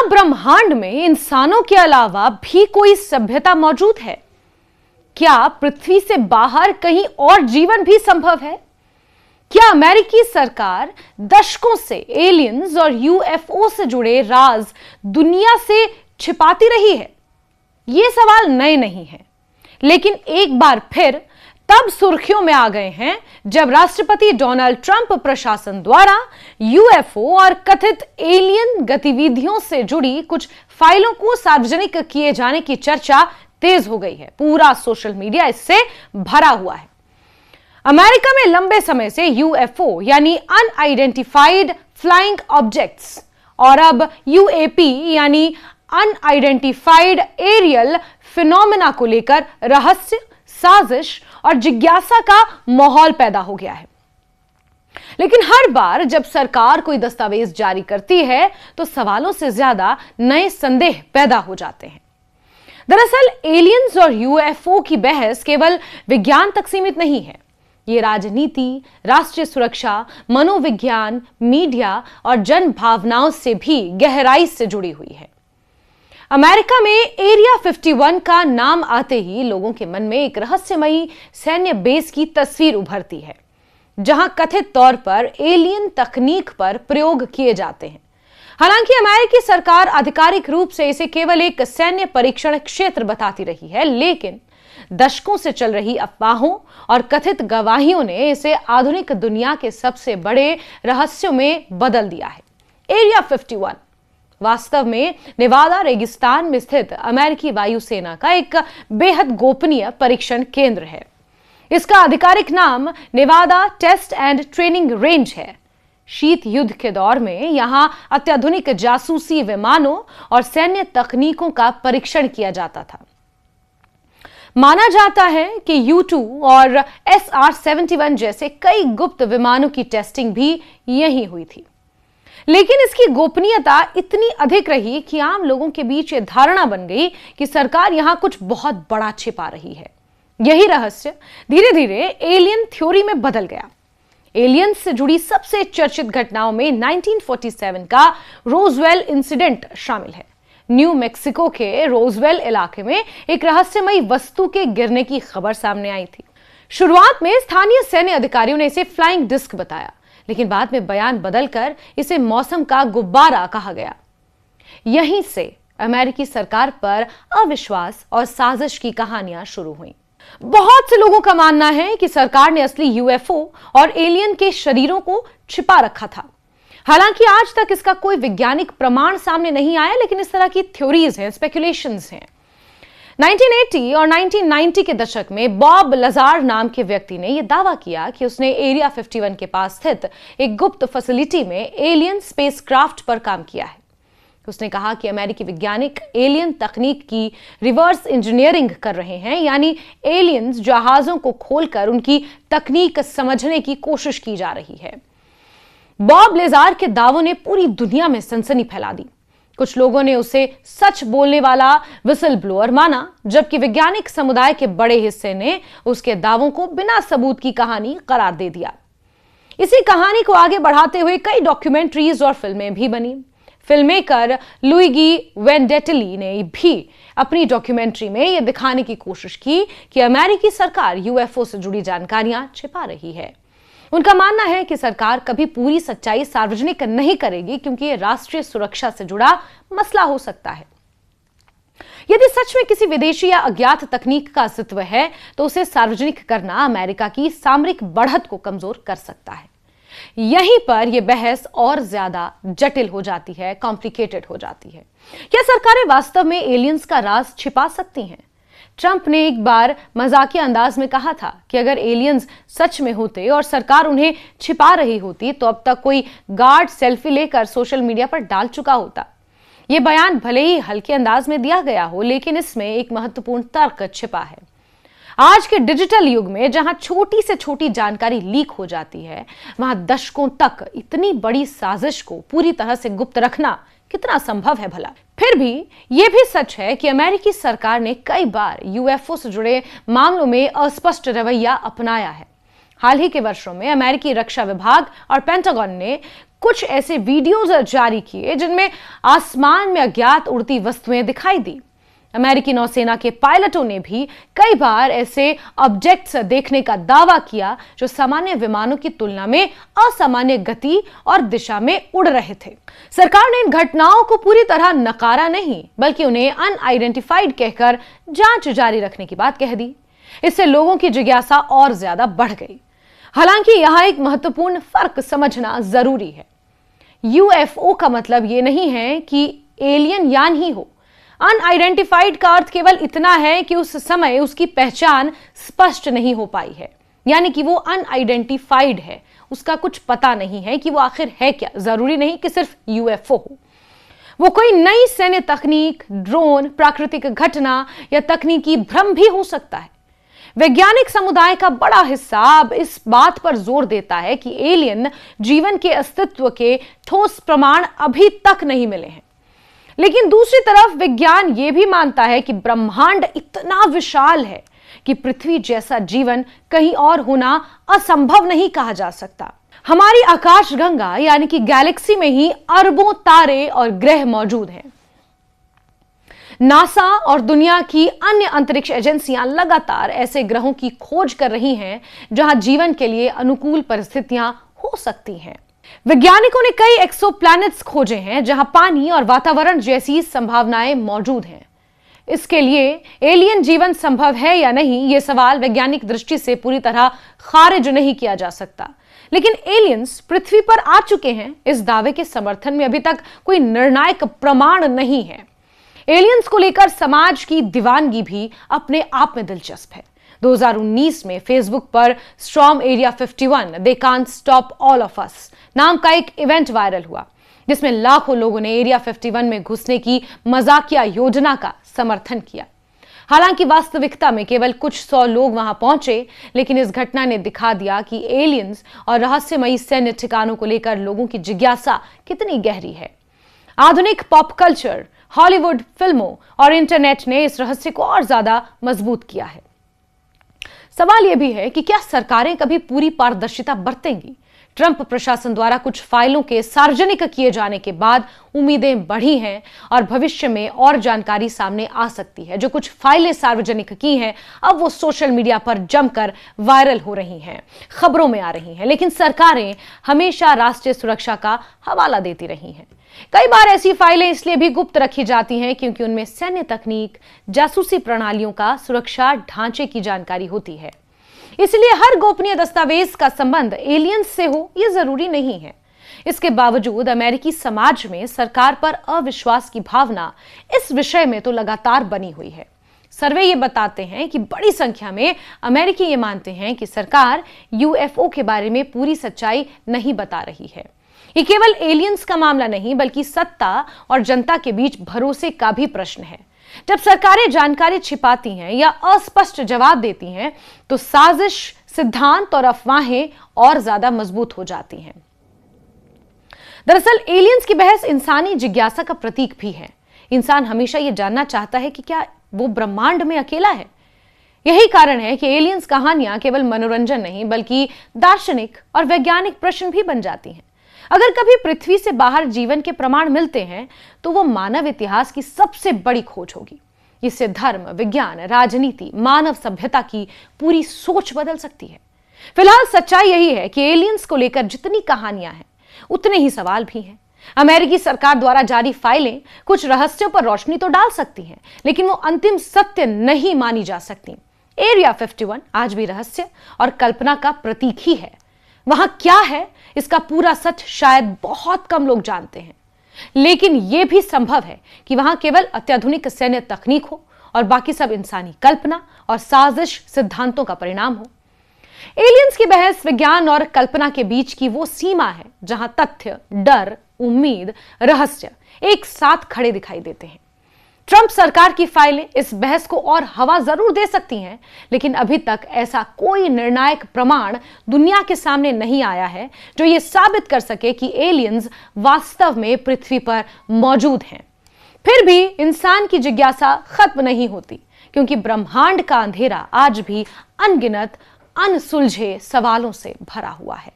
ब्रह्मांड में इंसानों के अलावा भी कोई सभ्यता मौजूद है? क्या पृथ्वी से बाहर कहीं और जीवन भी संभव है? क्या अमेरिकी सरकार दशकों से एलियंस और यूएफओ से जुड़े राज दुनिया से छिपाती रही है? ये सवाल नए नहीं हैं, लेकिन एक बार फिर तब सुर्खियों में आ गए हैं जब राष्ट्रपति डोनाल्ड ट्रंप प्रशासन द्वारा यूएफओ और कथित एलियन गतिविधियों से जुड़ी कुछ फाइलों को सार्वजनिक किए जाने की चर्चा तेज हो गई है। पूरा सोशल मीडिया इससे भरा हुआ है। अमेरिका में लंबे समय से यूएफओ यानी अनआइडेंटिफाइड फ्लाइंग ऑब्जेक्ट्स और अब यूएपी यानी अनआइडेंटिफाइड एरियल फिनोमेना को लेकर रहस्य, साजिश और जिज्ञासा का माहौल पैदा हो गया है। लेकिन हर बार जब सरकार कोई दस्तावेज जारी करती है तो सवालों से ज्यादा नए संदेह पैदा हो जाते हैं। दरअसल एलियंस और यूएफओ की बहस केवल विज्ञान तक सीमित नहीं है। ये राजनीति, राष्ट्रीय सुरक्षा, मनोविज्ञान, मीडिया और जन भावनाओं से भी गहराई से जुड़ी हुई है। अमेरिका में एरिया 51 का नाम आते ही लोगों के मन में एक रहस्यमयी सैन्य बेस की तस्वीर उभरती है, जहां कथित तौर पर एलियन तकनीक पर प्रयोग किए जाते हैं। हालांकि अमेरिकी सरकार आधिकारिक रूप से इसे केवल एक सैन्य परीक्षण क्षेत्र बताती रही है, लेकिन दशकों से चल रही अफवाहों और कथित गवाहियों ने इसे आधुनिक दुनिया के सबसे बड़े रहस्यों में बदल दिया है। एरिया 51 वास्तव में नेवादा रेगिस्तान में स्थित अमेरिकी वायुसेना का एक बेहद गोपनीय परीक्षण केंद्र है। इसका आधिकारिक नाम Nevada test and training range है। शीत युद्ध के दौर में यहां अत्याधुनिक जासूसी विमानों और सैन्य तकनीकों का परीक्षण किया जाता था। माना जाता है कि U-2 और SR-71 जैसे कई गुप्त विमानों की टेस्टिंग भी यहीं हुई थी। लेकिन इसकी गोपनीयता इतनी अधिक रही कि आम लोगों के बीच यह धारणा बन गई कि सरकार यहां कुछ बहुत बड़ा छिपा रही है। यही रहस्य धीरे धीरे एलियन थ्योरी में बदल गया। एलियंस से जुड़ी सबसे चर्चित घटनाओं में 1947 का रोजवेल इंसिडेंट शामिल है। न्यू मैक्सिको के रोजवेल इलाके में एक रहस्यमयी वस्तु के गिरने की खबर सामने आई थी। शुरुआत में स्थानीय सैन्य अधिकारियों ने इसे फ्लाइंग डिस्क बताया, लेकिन बाद में बयान बदलकर इसे मौसम का गुब्बारा कहा गया। यहीं से अमेरिकी सरकार पर अविश्वास और साजिश की कहानियां शुरू हुई। बहुत से लोगों का मानना है कि सरकार ने असली यूएफओ और एलियन के शरीरों को छिपा रखा था। हालांकि आज तक इसका कोई वैज्ञानिक प्रमाण सामने नहीं आया, लेकिन इस तरह की थ्योरीज हैं, स्पेकुलेशंस हैं। 1980 और 1990 के दशक में बॉब लजार नाम के व्यक्ति ने यह दावा किया कि उसने एरिया 51 के पास स्थित एक गुप्त फैसिलिटी में एलियन स्पेसक्राफ्ट पर काम किया है। उसने कहा कि अमेरिकी वैज्ञानिक एलियन तकनीक की रिवर्स इंजीनियरिंग कर रहे हैं, यानी एलियंस जहाजों को खोलकर उनकी तकनीक समझने की कोशिश की जा रही है। बॉब लेजार के दावों ने पूरी दुनिया में सनसनी फैला दी। कुछ लोगों ने उसे सच बोलने वाला विसल ब्लोअर माना, जबकि वैज्ञानिक समुदाय के बड़े हिस्से ने उसके दावों को बिना सबूत की कहानी करार दे दिया। इसी कहानी को आगे बढ़ाते हुए कई डॉक्यूमेंट्रीज और फिल्में भी बनी। फिल्ममेकर लुइगी वेंडेटली ने भी अपनी डॉक्यूमेंट्री में यह दिखाने की कोशिश की कि अमेरिकी सरकार यूएफओ से जुड़ी जानकारियां छिपा रही है। उनका मानना है कि सरकार कभी पूरी सच्चाई सार्वजनिक नहीं करेगी, क्योंकि यह राष्ट्रीय सुरक्षा से जुड़ा मसला हो सकता है। यदि सच में किसी विदेशी या अज्ञात तकनीक का अस्तित्व है तो उसे सार्वजनिक करना अमेरिका की सामरिक बढ़त को कमजोर कर सकता है। यहीं पर यह बहस और ज्यादा जटिल हो जाती है, कॉम्प्लिकेटेड हो जाती है। क्या सरकारें वास्तव में एलियंस का राज छिपा सकती हैं? ट्रंप ने एक बार मजाकिया अंदाज में कहा था कि अगर एलियंस सच में होते और सरकार उन्हें छिपा रही होती तो अब तक कोई गार्ड सेल्फी लेकर सोशल मीडिया पर डाल चुका होता। यह बयान भले ही हल्के अंदाज में दिया गया हो, लेकिन इसमें एक महत्वपूर्ण तर्क छिपा है। आज के डिजिटल युग में जहां छोटी से छोटी जानकारी लीक हो जाती है, वहां दशकों तक इतनी बड़ी साजिश को पूरी तरह से गुप्त रखना कितना संभव है भला? फिर भी यह भी सच है कि अमेरिकी सरकार ने कई बार यूएफओ से जुड़े मामलों में अस्पष्ट रवैया अपनाया है। हाल ही के वर्षों में अमेरिकी रक्षा विभाग और पेंटागन ने कुछ ऐसे वीडियोज जारी किए जिनमें आसमान में अज्ञात उड़ती वस्तुएं दिखाई दी। अमेरिकी नौसेना के पायलटों ने भी कई बार ऐसे ऑब्जेक्ट्स देखने का दावा किया जो सामान्य विमानों की तुलना में असामान्य गति और दिशा में उड़ रहे थे। सरकार ने इन घटनाओं को पूरी तरह नकारा नहीं, बल्कि उन्हें अनआइडेंटिफाइड कहकर जांच जारी रखने की बात कह दी। इससे लोगों की जिज्ञासा और ज्यादा बढ़ गई। हालांकि यहां एक महत्वपूर्ण फर्क समझना जरूरी है। यूएफओ का मतलब यह नहीं है कि एलियन यान ही हो। अनआइडेंटिफाइड का अर्थ केवल इतना है कि उस समय उसकी पहचान स्पष्ट नहीं हो पाई है, यानी कि वो अनआइडेंटिफाइड है, उसका कुछ पता नहीं है कि वो आखिर है क्या। जरूरी नहीं कि सिर्फ यूएफओ हो, वो कोई नई सैन्य तकनीक, ड्रोन, प्राकृतिक घटना या तकनीकी भ्रम भी हो सकता है। वैज्ञानिक समुदाय का बड़ा हिस्सा अब इस बात पर जोर देता है कि एलियन जीवन के अस्तित्व के ठोस प्रमाण अभी तक नहीं मिले हैं। लेकिन दूसरी तरफ विज्ञान यह भी मानता है कि ब्रह्मांड इतना विशाल है कि पृथ्वी जैसा जीवन कहीं और होना असंभव नहीं कहा जा सकता। हमारी आकाशगंगा यानी कि गैलेक्सी में ही अरबों तारे और ग्रह मौजूद हैं। नासा और दुनिया की अन्य अंतरिक्ष एजेंसियां लगातार ऐसे ग्रहों की खोज कर रही हैं जहां जीवन के लिए अनुकूल परिस्थितियां हो सकती हैं। वैज्ञानिकों ने कई एक्सोप्लैनेट्स खोजे हैं जहां पानी और वातावरण जैसी संभावनाएं मौजूद हैं। इसके लिए एलियन जीवन संभव है या नहीं, यह सवाल वैज्ञानिक दृष्टि से पूरी तरह खारिज नहीं किया जा सकता। लेकिन एलियंस पृथ्वी पर आ चुके हैं, इस दावे के समर्थन में अभी तक कोई निर्णायक प्रमाण नहीं है। एलियंस को लेकर समाज की दीवानगी भी अपने आप में दिलचस्प है। 2019 में फेसबुक पर storm area 51 they can't stop all of us नाम का एक इवेंट वायरल हुआ, जिसमें लाखों लोगों ने एरिया 51 में घुसने की मजाकिया योजना का समर्थन किया। हालांकि वास्तविकता में केवल कुछ 100 लोग वहां पहुंचे, लेकिन इस घटना ने दिखा दिया कि एलियंस और रहस्यमयी सैन्य ठिकानों को लेकर लोगों की जिज्ञासा कितनी गहरी है। आधुनिक पॉप कल्चर, हॉलीवुड फिल्मों और इंटरनेट ने इस रहस्य को और ज्यादा मजबूत किया है। सवाल यह भी है कि क्या सरकारें कभी पूरी पारदर्शिता बरतेंगी? ट्रंप प्रशासन द्वारा कुछ फाइलों के सार्वजनिक किए जाने के बाद उम्मीदें बढ़ी हैं और भविष्य में और जानकारी सामने आ सकती है। जो कुछ फाइलें सार्वजनिक की हैं, अब वो सोशल मीडिया पर जमकर वायरल हो रही हैं, खबरों में आ रही हैं। लेकिन सरकारें हमेशा राष्ट्रीय सुरक्षा का हवाला देती रही हैं। कई बार ऐसी फाइलें इसलिए भी गुप्त रखी जाती हैं क्योंकि उनमें सैन्य तकनीक, जासूसी प्रणालियों का सुरक्षा ढांचे की जानकारी होती है। इसलिए हर गोपनीय दस्तावेज का संबंध एलियंस से हो यह जरूरी नहीं है। इसके बावजूद अमेरिकी समाज में सरकार पर अविश्वास की भावना इस विषय में तो लगातार बनी हुई है। सर्वे ये बताते हैं कि बड़ी संख्या में अमेरिकी ये मानते हैं कि सरकार यूएफओ के बारे में पूरी सच्चाई नहीं बता रही है। ये केवल एलियंस का मामला नहीं, बल्कि सत्ता और जनता के बीच भरोसे का भी प्रश्न है। जब सरकारें जानकारी छिपाती हैं या अस्पष्ट जवाब देती हैं, तो साजिश, सिद्धांत और अफवाहें और ज्यादा मजबूत हो जाती हैं। दरअसल एलियंस की बहस इंसानी जिज्ञासा का प्रतीक भी है। इंसान हमेशा यह जानना चाहता है कि क्या वो ब्रह्मांड में अकेला है। यही कारण है कि एलियंस कहानियां केवल मनोरंजन नहीं, बल्कि दार्शनिक और वैज्ञानिक प्रश्न भी बन जाती हैं। अगर कभी पृथ्वी से बाहर जीवन के प्रमाण मिलते हैं, तो वो मानव इतिहास की सबसे बड़ी खोज होगी। इससे धर्म, विज्ञान, राजनीति, मानव सभ्यता की पूरी सोच बदल सकती है। फिलहाल सच्चाई यही है कि एलियंस को लेकर जितनी कहानियां हैं, उतने ही सवाल भी हैं। अमेरिकी सरकार द्वारा जारी फाइलें कुछ रहस्यों पर रोशनी तो डाल सकती हैं, लेकिन वो अंतिम सत्य नहीं मानी जा सकती। एरिया 51 आज भी रहस्य और कल्पना का प्रतीक ही है। वहां क्या है, इसका पूरा सच शायद बहुत कम लोग जानते हैं। लेकिन यह भी संभव है कि वहां केवल अत्याधुनिक सैन्य तकनीक हो और बाकी सब इंसानी कल्पना और साजिश सिद्धांतों का परिणाम हो। एलियंस की बहस विज्ञान और कल्पना के बीच की वो सीमा है जहां तथ्य, डर, उम्मीद, रहस्य एक साथ खड़े दिखाई देते हैं। ट्रंप सरकार की फाइलें इस बहस को और हवा जरूर दे सकती हैं, लेकिन अभी तक ऐसा कोई निर्णायक प्रमाण दुनिया के सामने नहीं आया है जो यह साबित कर सके कि एलियंस वास्तव में पृथ्वी पर मौजूद हैं। फिर भी इंसान की जिज्ञासा खत्म नहीं होती, क्योंकि ब्रह्मांड का अंधेरा आज भी अनगिनत अनसुलझे सवालों से भरा हुआ है।